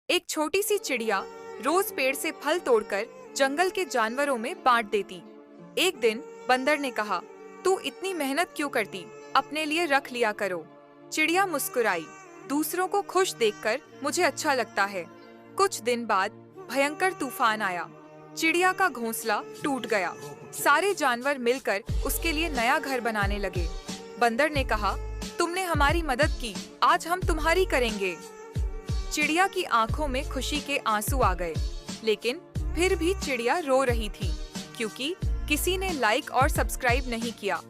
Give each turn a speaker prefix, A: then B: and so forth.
A: एक छोटी सी चिड़िया रोज पेड़ से फल तोड़कर जंगल के जानवरों में बांट देती। एक दिन बंदर ने कहा, तू इतनी मेहनत क्यों करती, अपने लिए रख लिया करो। चिड़िया मुस्कुराई, दूसरों को खुश देखकर मुझे अच्छा लगता है। कुछ दिन बाद भयंकर तूफान आया। चिड़िया का घोंसला टूट गया। सारे जानवर मिलकर उसके लिए नया घर बनाने लगे। बंदर ने कहा, तुमने हमारी मदद की, आज हम तुम्हारी करेंगे। चिड़िया की आंखों में खुशी के आंसू आ गए, लेकिन फिर भी चिड़िया रो रही थी, क्योंकि किसी ने लाइक और सब्सक्राइब नहीं किया।